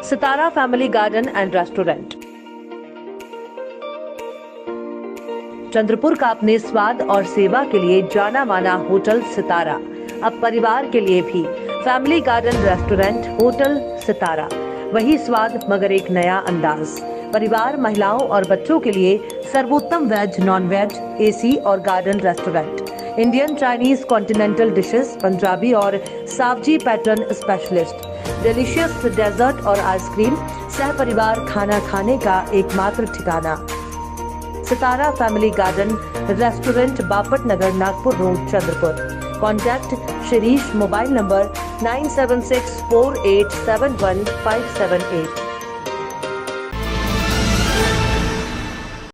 Sitara family garden and restaurant. Chandrapur का अपने स्वाद और सेवा के लिए जाना माना होटल सितारा अब परिवार के लिए भी फैमिली गार्डन रेस्टोरेंट होटल सितारा, वही स्वाद मगर एक नया अंदाज। परिवार, महिलाओं और बच्चों के लिए सर्वोत्तम वेज, नॉन वेज, एसी और garden restaurant. Indian, Chinese, continental dishes, Punjabi और Saoji pattern specialist, delicious dessert और आइसक्रीम, सह परिवार खाना खाने का एकमात्र ठिकाना। Sitara family garden restaurant, Bapat Nagar, Nagpur road, Chandrapur. Contact Shirish, mobile number 9764871578।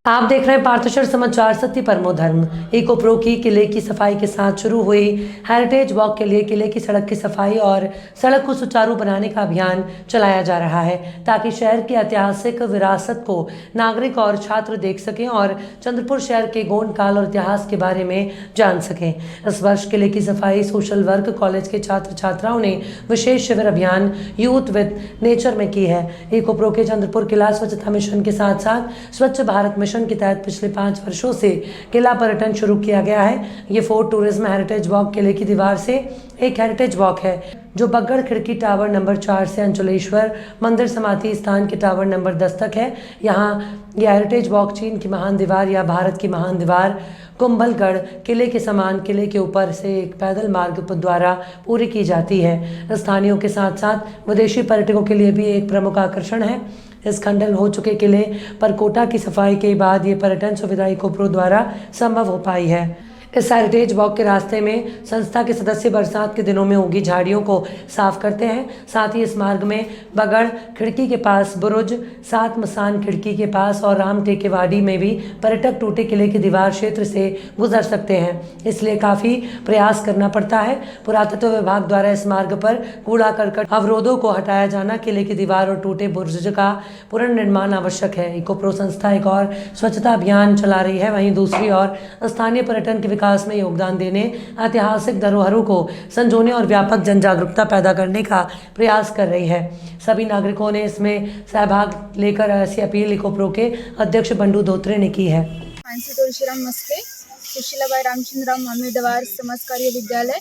आप देख रहे हैं पार्थशर समाचार। सत्य परमो धर्म। इको प्रो की किले की सफाई के साथ शुरू हुई हेरिटेज वॉक के लिए किले की सड़क की सफाई और सड़क को सुचारू बनाने का अभियान चलाया जा रहा है, ताकि शहर की ऐतिहासिक विरासत को नागरिक और छात्र देख सकें और चंद्रपुर शहर के गोंड काल और इतिहास के बारे में जान सकें। इस वर्ष किले की सफाई सोशल वर्क कॉलेज के छात्र छात्राओं ने विशेष शिविर अभियान यूथ विद नेचर में की है। इको प्रो के चंद्रपुर किला स्वच्छता मिशन के साथ साथ स्वच्छ भारत मिशन के तहत पिछले 5 वर्षों से किला पर्यटन शुरू किया गया है। ये फोर्ट टूरिज्म हेरिटेज वॉक किले की दीवार से एक हेरिटेज वॉक है जो बग्गड़ खिड़की टावर नंबर 4 से अंचलेश्वर मंदिर समाधि स्थान के टावर नंबर 10 तक है। यहाँ यह हेरिटेज वॉक चीन की महान दीवार या भारत की महान दीवार कुंभलगढ़ किले के समान किले के ऊपर से एक पैदल मार्ग द्वारा पूरी की जाती है। स्थानीयों के साथ साथ विदेशी पर्यटकों के लिए भी एक प्रमुख आकर्षण है। इस खंडन हो चुके किले पर कोटा की सफाई के बाद ये पर्यटन सुविधा इको प्रो द्वारा संभव हो पाई है। इस हेरिटेज वॉक के रास्ते में संस्था के सदस्य बरसात के दिनों में उगी झाड़ियों को साफ करते हैं। साथ ही इस मार्ग में बगड़ खिड़की के पास बुरुज, 7 मसान खिड़की के पास और राम टेकेवाड़ी में भी पर्यटक टूटे किले की दीवार क्षेत्र से गुजर सकते हैं, इसलिए काफ़ी प्रयास करना पड़ता है। पुरातत्व विभाग द्वारा इस मार्ग पर कूड़ा करकट अवरोधों को हटाया जाना, किले की दीवार और टूटे बुर्ज का पुनर्निर्माण आवश्यक है। इको प्रो संस्था एक और स्वच्छता अभियान चला रही है, वहीं दूसरी ओर स्थानीय पर्यटन के विकास में योगदान देने, ऐतिहासिक धरोहरों को संजोने और व्यापक जन जागरूकता पैदा करने का प्रयास कर रही है। सभी नागरिकों ने इसमें सहभाग लेकर ऐसी अपील इको प्रो के अध्यक्ष बंडू धोत्रे ने की है। मानसी तुळशीराम मस्के, सुशीलाबाई रामचंद्रराव मामेडवार समाजकार्य विद्यालय,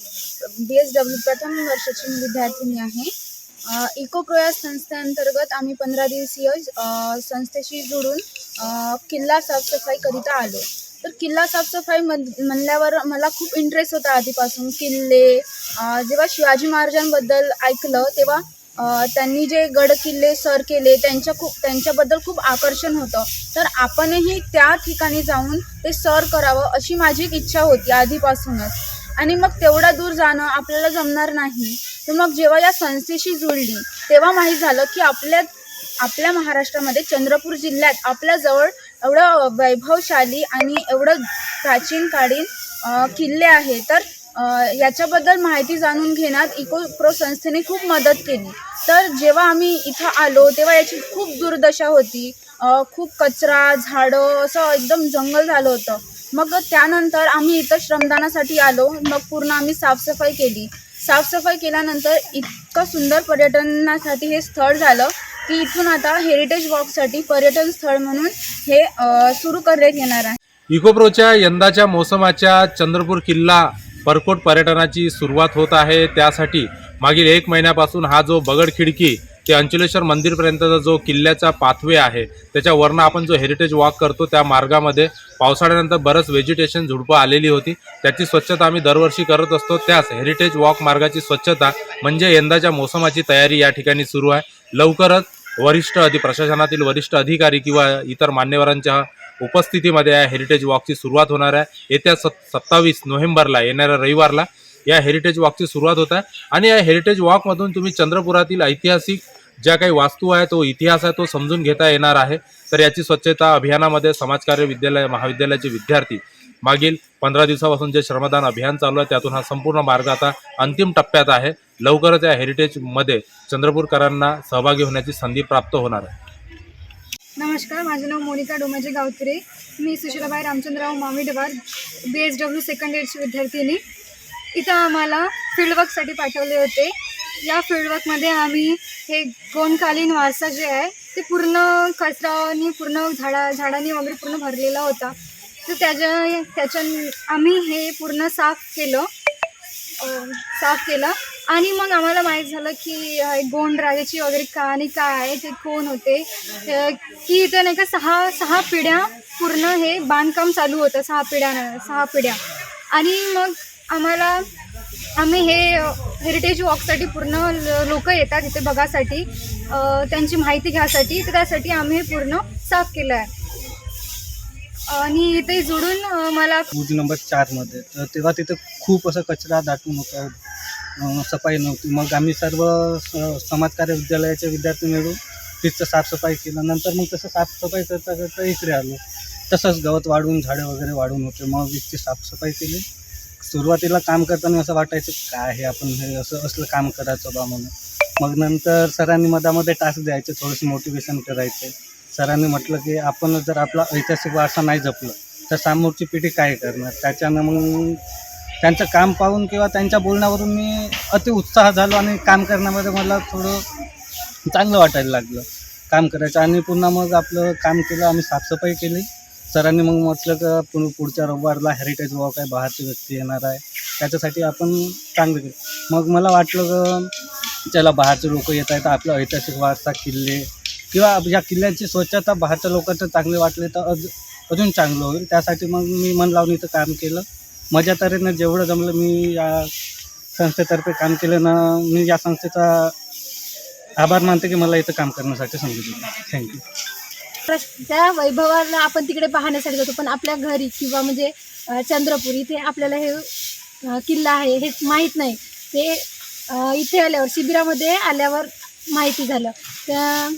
BSW प्रथम वर्षाची विद्यार्थिनी आहे। इको प्रो या संस्थेअंतर्गत आम्ही 15 दिवसीय संस्थेशी जोडून किल्ला साफसफाई करिता आलो। तर किल्ला साफसफाई म्हणल्यावर मला खूप इंटरेस्ट होता आधीपासून। किल्ले जेव्हा शिवाजी महाराजांबद्दल ऐकलं तेव्हा त्यांनी जे गड किल्ले सर केले त्यांच्याबद्दल खूप आकर्षण होतं। तर आपणही त्या ठिकाणी जाऊन ते सर करावं अशी माझी एक इच्छा होती आधीपासूनच। आणि मग तेवढा दूर जाणं आपल्याला जमणार नाही, तर मग जेव्हा या संस्थेशी जुळली तेव्हा माहीत झालं की आपल्या महाराष्ट्रामध्ये चंद्रपूर जिल्ह्यात आपल्याजवळ एवढं वैभवशाली आणि एवढं प्राचीन कालीन किल्ले आहे। तर याच्याबद्दल माहिती जाणून घेण्यात इको प्रो संस्थेने खूप मदत केली। तर जेव्हा आम्ही इथं आलो तेव्हा याची खूप दुर्दशा होती, खूप कचरा, झाडं, असं एकदम जंगल झालं होतं। मग त्यानंतर आम्ही इथं श्रमदानासाठी आलो। मग पूर्ण आम्ही साफसफाई केली। साफसफाई केल्यानंतर इतकं सुंदर पर्यटनासाठी हे स्थळ झालं की इथून आता हेरिटेज वॉकसाठी पर्यटन स्थळ म्हणून हे सुरू करण्यात येणार आहे। इको प्रोच्या यंदाच्या मोसमाच्या चंद्रपूर किल्ला परकोट पर्यटनाची सुरुवात होत आहे। त्यासाठी मागील 1 महिन्यापासून हा जो बगड खिडकी ते अंचलेश्वर मंदिरपर्यंतचा जो किल्ल्याचा पाथवे आहे त्याच्यावरनं आपण जो हेरिटेज वॉक करतो त्या मार्गामध्ये पावसाळ्यानंतर बरंच व्हेजिटेशन झुडपं आलेली होती, त्याची स्वच्छता आम्ही दरवर्षी करत असतो। त्याच हेरिटेज वॉक मार्गाची स्वच्छता म्हणजे यंदाच्या मोसमाची तयारी या ठिकाणी सुरू आहे। लवकरच प्रशासनातील वरिष्ठ अधिकारी किंवा इतर मान्यवरांच्या उपस्थितीमध्ये या हेरिटेज वॉकची सुरुवात होणार आहे। येत्या 27 नोव्हेंबरला येणाऱ्या रविवारला या हेरिटेज वॉकची सुरुवात होत आहे आणि या हेरिटेज वॉकमधून तुम्ही चंद्रपुरातील ऐतिहासिक ज्या काही वास्तू आहे, तो इतिहास आहे, तो समजून घेता येणार आहे। तर याची स्वच्छता अभियानामध्ये समाजकार्य विद्यालय महाविद्यालयाचे विद्यार्थी मागील 15 दिवसापासून जे श्रमदान अभियान चालू आहे त्यातून हा संपूर्ण मार्ग आता अंतिम टप्प्यात आहे। लवकरच या हेरिटेजमध्ये चंद्रपूरकरांना सहभागी होण्याची संधी प्राप्त होणार आहे। नमस्कार, माझे नाव मोनिका डोमाजे गावकरे। मी सुशीलाबाई रामचंद्रराव मामेडवार BSW सेकंड इयरची विद्यार्थिनी। इथं आम्हाला फील्डवर्कसाठी पाठवले होते या फील्डवर्कमध्ये आम्ही हे गोंडकालीन वारसा जे आहे ते पूर्ण कचराने पूर्ण झाडांनी वगैरे पूर्ण भरलेला होता. तर त्याच्या आम्ही हे पूर्ण साफ केलं आणि मग आम्हाला माहीत झालं की गोंड राजाची वगैरे कहाणी काय आहे, ते कोण होते, की इथं नाही का सहा पिढ्या पूर्ण हे बांधकाम चालू होतं, 6 पिढ्या. आणि मग आम्ही हे हेरिटेज वॉकसाठी पूर्ण लोक येतात इथे बघासाठी, त्यांची माहिती घ्यासाठी. तर त्यासाठी आम्ही हे पूर्ण साफ केलं आहे. आणि इथे जोडून मला बूथ नंबर 4मध्ये तर तेव्हा तिथे खूप असं कचरा दाटून होता, सफाई नव्हती. मग आम्ही सर्व समाजकार्य विद्यालयाचे विद्यार्थी मिळून तिथं साफसफाई केलं. नंतर मग तसं साफसफाई करता इकडे आलो. तसंच गवत वाढून झाडं वगैरे वाढून होते. मग इथची साफसफाई केली. सुरुवातीला काम करताना असं वाटायचं काय हे आपण हे असलं काम करायचं बा म्हणून. मग नंतर सरांनी मधामध्ये टास्क द्यायचे, थोडंसं मोटिवेशन करायचे. सरांनी म्हटलं की आपण जर आपला ऐतिहासिक वारसा नाही जपलं तर समोरची पिढी काय करणार. त्याच्यानं मग त्यांचं काम पाहून किंवा त्यांच्या बोलण्यावरून मी अति उत्साह झालो आणि काम करण्यामध्ये मला थोडं चांगलं वाटायला लागलं काम करायचं. आणि पुन्हा मग आपलं काम केलं, आम्ही साफसफाई केली. सरांनी मग म्हटलं की पुढच्या रविवारला हेरिटेज वॉक आहे, बाहेरची व्यक्ती येणार आहे, त्याच्यासाठी आपण चांगलं केलं. मग मला वाटलं की चला बाहेरचे लोक येत आहेत, आपलं ऐतिहासिक वारसा, किल्ले किंवा या किल्ल्याची स्वच्छता बाहेरच्या लोकांना चांगले वाटले तर अजून चांगलं होईल. त्यासाठी मग मी मन लावून इथं काम केलं. माझ्या तऱ्हेनं जेवढं जमलं मी या संस्थेतर्फे काम केलं ना. मी या संस्थेचा आभार मानते की मला इथं काम करण्यासाठी संधी दिली. थँक्यू. त्या वैभवाला आपण तिकडे पाहण्यासाठी जातो, पण आपल्या घरी किंवा म्हणजे चंद्रपूर इथे आपल्याला हे किल्ला आहे हे माहीत नाही. ते इथे आल्यावर शिबिरामध्ये आल्यावर माहिती झालं. त्या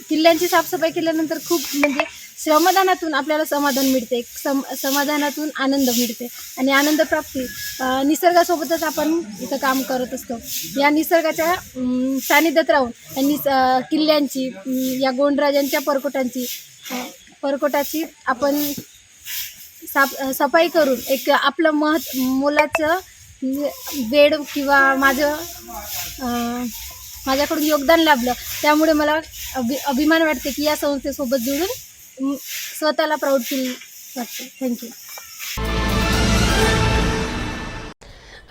किल्ल्यांची साफसफाई केल्यानंतर खूप म्हणजे श्रमदानातून आपल्याला समाधान मिळते, समाधानातून आनंद मिळते आणि आनंद प्राप्ती निसर्गासोबतच आपण इथं काम करत असतो. या निसर्गाच्या सानिध्यात राहून यांनी किल्ल्यांची, या गोंडराजांच्या परकोटाची आपण सफाई करून एक आपलं मोलाचं वेळ किंवा माझ्याकडून योगदान लाभलं. त्यामुळे मला अभिमान वाटते की या संस्थेसोबत जोडून स्वतःला प्राऊड फील वाटते. थँक्यू.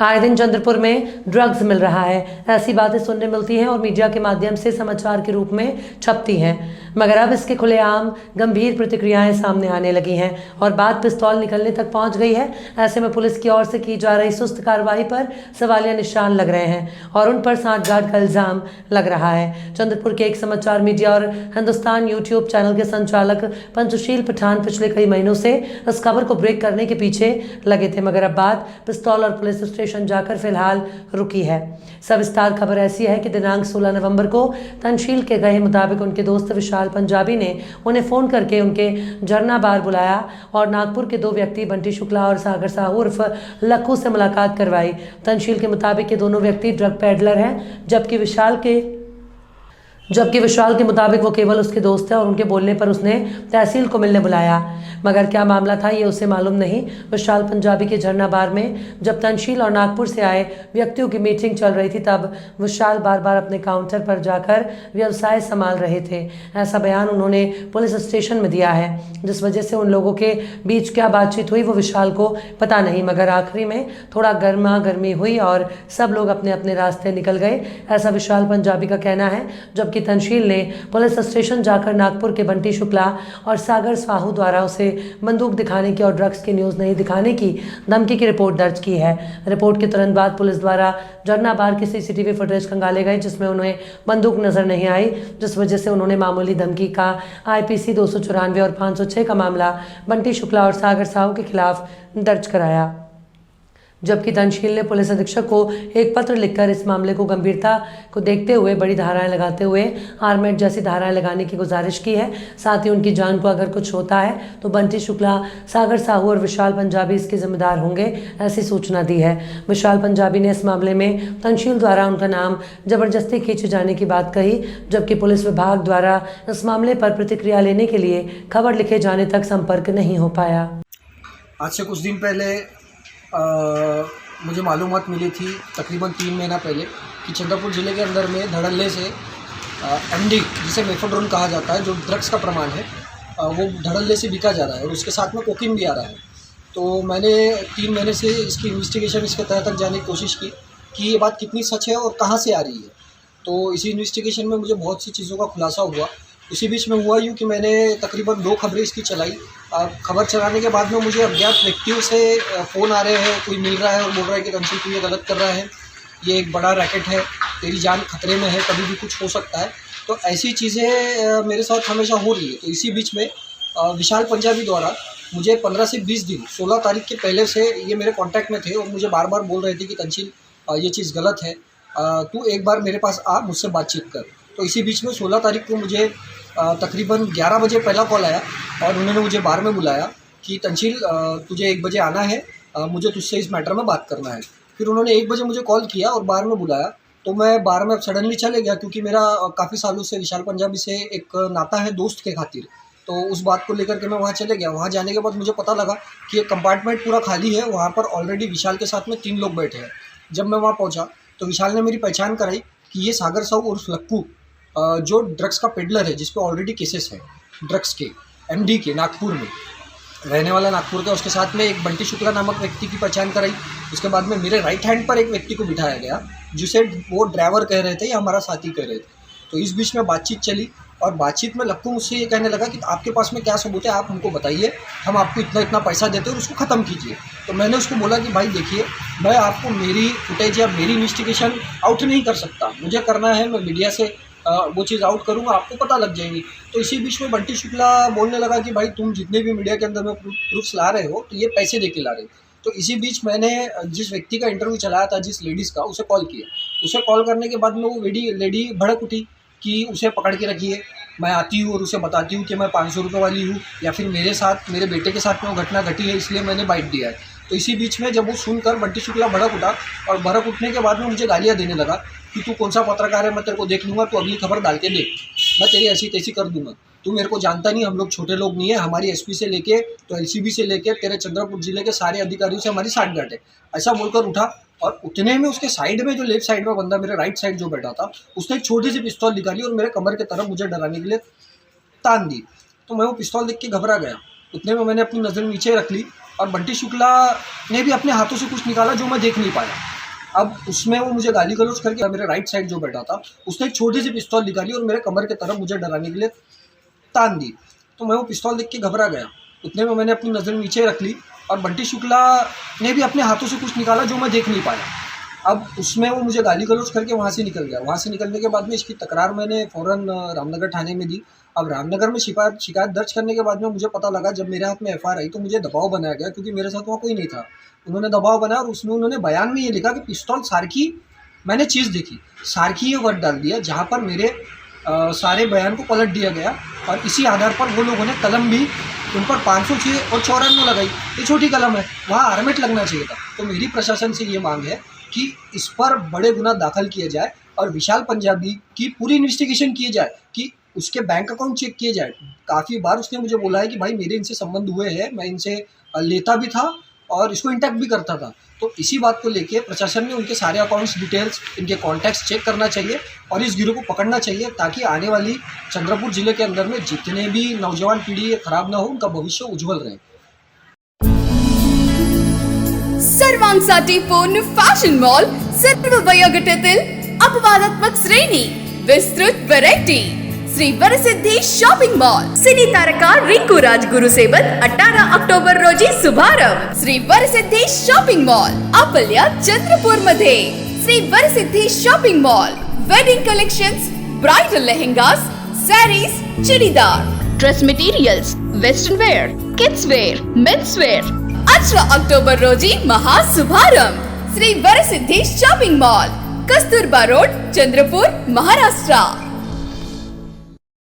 आए दिन चंद्रपुर में ड्रग्स मिल रहा है, ऐसी बातें सुनने मिलती हैं और मीडिया के माध्यम से समाचार के रूप में छपती हैं, मगर अब इसके खुलेआम गंभीर प्रतिक्रियाएं सामने आने लगी हैं और बात पिस्तौल निकलने तक पहुंच गई है. ऐसे में पुलिस की ओर से की जा रही सुस्त कार्रवाई पर सवालिया निशान लग रहे हैं और उन पर सांठगांठ का इल्ज़ाम लग रहा है. चंद्रपुर के एक समाचार मीडिया और हिंदुस्तान यूट्यूब चैनल के संचालक पंचशील पठान पिछले कई महीनों से इस खबर को ब्रेक करने के पीछे लगे थे, मगर अब बात पिस्तौल और पुलिस स्टेशन जाकर फिलहाल रुकी है. सविस्तार खबर ऐसी है कि दिनांक 16 नवंबर को तंशील के कहे मुताबिक उनके दोस्त विशाल पंजाबी ने उन्हें फ़ोन करके उनके झरना बार बुलाया और नागपुर के 2 व्यक्ति बंटी शुक्ला और सागर साहू उर्फ लक्खू से मुलाकात करवाई. तंशील के मुताबिक ये दोनों व्यक्ति ड्रग पेडलर हैं, जबकि विशाल के मुताबिक वो केवल उसके दोस्त है और उनके बोलने पर उसने तहसील को मिलने बुलाया, मगर क्या मामला था ये उसे मालूम नहीं. विशाल पंजाबी के झरना बार में जब तंशील और नागपुर से आए व्यक्तियों की मीटिंग चल रही थी, तब विशाल बार बार अपने काउंटर पर जाकर व्यवसाय संभाल रहे थे. ऐसा बयान उन्होंने पुलिस स्टेशन में दिया है. जिस वजह से उन लोगों के बीच क्या बातचीत हुई वो विशाल को पता नहीं, मगर आखिरी में थोड़ा गर्मा गर्मी हुई और सब लोग अपने अपने रास्ते निकल गए, ऐसा विशाल पंजाबी का कहना है. जबकि तंशील ने पुलिस स्टेशन जाकर नागपुर के बंटी शुक्ला और सागर साहू द्वारा उसे बंदूक दिखाने की और ड्रग्स की न्यूज़ नहीं दिखाने की धमकी की रिपोर्ट दर्ज की है. रिपोर्ट के तुरंत बाद पुलिस द्वारा झरना बार की CCTV फुटेज खंगाले गए, जिसमें उन्हें बंदूक नजर नहीं आई, जिस वजह से उन्होंने मामूली धमकी का IPC 294 और 506 का मामला बंटी शुक्ला और सागर साहू के खिलाफ दर्ज कराया. जबकि तंशील ने पुलिस अधीक्षक को एक पत्र लिखकर इस मामले को गंभीरता को देखते हुए बड़ी धाराएं लगाते हुए आर्मेट जैसी धाराएं लगाने की गुजारिश की है. साथ ही उनकी जान को अगर कुछ होता है तो बंटी शुक्ला, सागर साहू और विशाल पंजाबी इसके जिम्मेदार होंगे, ऐसी सूचना दी है. विशाल पंजाबी ने इस मामले में तंशील द्वारा उनका नाम जबरदस्ती खींचे जाने की बात कही, जबकि पुलिस विभाग द्वारा इस मामले पर प्रतिक्रिया लेने के लिए खबर लिखे जाने तक संपर्क नहीं हो पाया. आज से कुछ दिन पहले मुझे मालूमात मिली थी, तकरीबन 3 महीना पहले, कि चंद्रपुर ज़िले के अंदर में धड़ल्ले से एमडी जिसे मेफेड्रोन कहा जाता है, जो ड्रग्स का प्रमाण है, वो धड़ल्ले से बिका जा रहा है और उसके साथ में कोकीन भी आ रहा है। तो मैंने 3 महीने से इसकी इन्वेस्टिगेशन, इसके तह तक जाने की कोशिश की कि ये बात कितनी सच है और कहाँ से आ रही है। तो इसी इन्वेस्टिगेशन में मुझे बहुत सी चीज़ों का खुलासा हुआ। उसी बीच में हुआ यूँ कि मैंने तकरीबन 2 खबरें इसकी चलाई। खबर चलाने के बाद में मुझे अज्ञात व्यक्तियों से फ़ोन आ रहे हैं, कोई मिल रहा है और बोल रहा है कि तंशील तू ये गलत कर रहा है, ये एक बड़ा रैकेट है, तेरी जान खतरे में है, कभी भी कुछ हो सकता है। तो ऐसी चीज़ें मेरे साथ हमेशा हो रही है। तो इसी बीच में विशाल पंजाबी द्वारा मुझे 15 से 20 दिन 16 तारीख के पहले से ये मेरे कांटेक्ट में थे और मुझे बार बार बोल रहे थे कि तंशील ये चीज़ गलत है, तू एक बार मेरे पास आ, मुझसे बातचीत कर। तो इसी बीच में 16 तारीख को मुझे तकरीबन 11 बजे पहला कॉल आया और उन्होंने मुझे बार में बुलाया कि तंशील तुझे 1 बजे आना है, मुझे तुझसे इस मैटर में बात करना है। फिर उन्होंने 1 बजे मुझे कॉल किया और बार में बुलाया। तो मैं बार में सडनली चले गया क्योंकि मेरा काफ़ी सालों से विशाल पंजाबी से एक नाता है दोस्त के खातिर। तो उस बात को लेकर के मैं वहाँ चले गया। वहाँ जाने के बाद मुझे पता लगा कि एक कंपार्टमेंट पूरा खाली है, वहाँ पर ऑलरेडी विशाल के साथ में 3 लोग बैठे हैं। जब मैं वहाँ पहुँचा तो विशाल ने मेरी पहचान कराई कि ये सागर साहू उर्फ लक्कू, जो ड्रग्स का पेडलर है, जिस पे ऑलरेडी केसेस हैं ड्रग्स के, एमडी के, नागपुर में रहने वाला, नागपुर का। उसके साथ में एक बंटी शुक्ला नामक व्यक्ति की पहचान कराई। उसके बाद में मेरे राइट हैंड पर एक व्यक्ति को बिठाया गया जिसे वो ड्राइवर कह रहे थे या हमारा साथी कह रहे थे। तो इस बीच में बातचीत चली और बातचीत में लक्कू मुझसे ये कहने लगा कि आपके पास में क्या सबूत है, आप हमको बताइए, हम आपको इतना इतना पैसा देते हैं और उसको ख़त्म कीजिए। तो मैंने उसको बोला कि भाई देखिए, मैं आपको मेरी फुटेज या मेरी इन्वेस्टिगेशन आउट नहीं कर सकता, मुझे करना है, मैं मीडिया से वो चीज़ आउट करूँगा, आपको पता लग जाएगी। तो इसी बीच में बंटी शुक्ला बोलने लगा कि भाई तुम जितने भी मीडिया के अंदर में प्रूफ्स ला रहे हो तो ये पैसे दे के ला रहे हो। तो इसी बीच मैंने जिस व्यक्ति का इंटरव्यू चलाया था, जिस लेडीज़ का, उसे कॉल किया। उसे कॉल करने के बाद में वो लेडी भड़क उठी कि उसे पकड़ के रखिए, मैं आती हूँ और उसे बताती हूँ कि मैं 500 रुपये वाली हूँ, या फिर मेरे साथ, मेरे बेटे के साथ में वो घटना घटी है इसलिए मैंने बाइट दिया है। तो इसी बीच में जब वो सुनकर बंटी शुक्ला भड़क उठा और भड़क उठने के बाद में मुझे गालियाँ देने लगा कि तू कौन सा पत्रकार है, मैं तेरे को देख लूँगा, तू अगली खबर डाल के देख, मैं तेरी ऐसी तैसी कर दूँगा, तू मेरे को जानता नहीं, हम लोग छोटे लोग नहीं है, हमारी एसपी से लेके तो एलसीबी से लेके तेरे चंद्रपुर जिले के सारे अधिकारियों से हमारी साठगांठ है, ऐसा बोलकर उठा। और उतने में उसके साइड में जो लेफ्ट साइड में बंदा, मेरे राइट साइड जो बैठा था, उसने एक छोटी सी पिस्तौल निकाली और मेरे कमर की तरफ मुझे डराने के लिए तान दी। तो मैं वो पिस्तौल देख के घबरा गया। उतने में मैंने अपनी नज़र नीचे रख ली और बंटी शुक्ला ने भी अपने हाथों से कुछ निकाला जो मैं देख नहीं पाया। अब उसमें वो मुझे गाली गलौज करके, मेरे राइट साइड जो बैठा था, उसने एक छोटी सी पिस्तौल निकाली और मेरे कमर की तरफ मुझे डराने के लिए तान दी। तो मैं वो पिस्तौल देख के घबरा गया। उतने में मैंने अपनी नज़र नीचे रख ली और बंटी शुक्ला ने भी अपने हाथों से कुछ निकाला जो मैं देख नहीं पाया। अब उसमें वो मुझे गाली गलौज करके वहाँ से निकल गया। वहाँ से निकलने के बाद में इसकी तकरार मैंने फ़ौरन रामनगर थाने में दी। अब रामनगर में शिकायत दर्ज करने के बाद में मुझे पता लगा, जब मेरे हाथ में एफआईआर आई तो मुझे दबाव बनाया गया क्योंकि मेरे साथ वहाँ कोई नहीं था। उन्होंने दबाव बनाया और उसमें उन्होंने बयान में ये लिखा कि पिस्तौल सारखी, मैंने चीज़ देखी, सारखी ये वर्ड डाल दिया, जहाँ पर मेरे सारे बयान को पलट दिया गया। और इसी आधार पर वो लोगों ने कलम भी उन पर 506 और 94 लगाई। ये छोटी कलम है, वहाँ आर्मेट लगना चाहिए था। तो मेरी प्रशासन से ये मांग है कि इस पर बड़े गुना दाखिल किए जाए और विशाल पंजाबी की पूरी इन्वेस्टिगेशन की जाए, कि उसके बैंक अकाउंट चेक किए जाए। काफ़ी बार उसने मुझे बोला है कि भाई मेरे इनसे संबंध हुए हैं, मैं इनसे लेता भी था और इसको इंटैक्ट भी करता था। तो इसी बात को लेके प्रशासन ने उनके सारे अकाउंट्स डिटेल्स, इनके कॉन्टैक्ट्स चेक करना चाहिए और इस गिरोह को पकड़ना चाहिए, ताकि आने वाली चंद्रपुर जिले के अंदर में जितने भी नौजवान पीढ़ी खराब ना हो, उनका भविष्य उज्ज्वल रहे। सर्वांसाठी पूर्ण फॅशन मॉल, सर्व वयोगटातील अपवादात्मक श्रेणी, विस्तृत variety, Shri Varsiddhi shopping mall, सिनी तारका रिंकू राजगुरू सोबत 18 ऑक्टोबर रोजी शुभारंभ। श्री वरसिद्धी शॉपिंग मॉल आपल्या चंद्रपूर मध्ये। Shri Varsiddhi shopping mall, wedding collections, bridal lehengas, saris, churidar, dress materials, western wear, kids wear, men's wear. 18 October रोजी महाशुभारंभ। Shri Varsiddhi shopping mall, Kasturba road, Chandrapur, Maharashtra.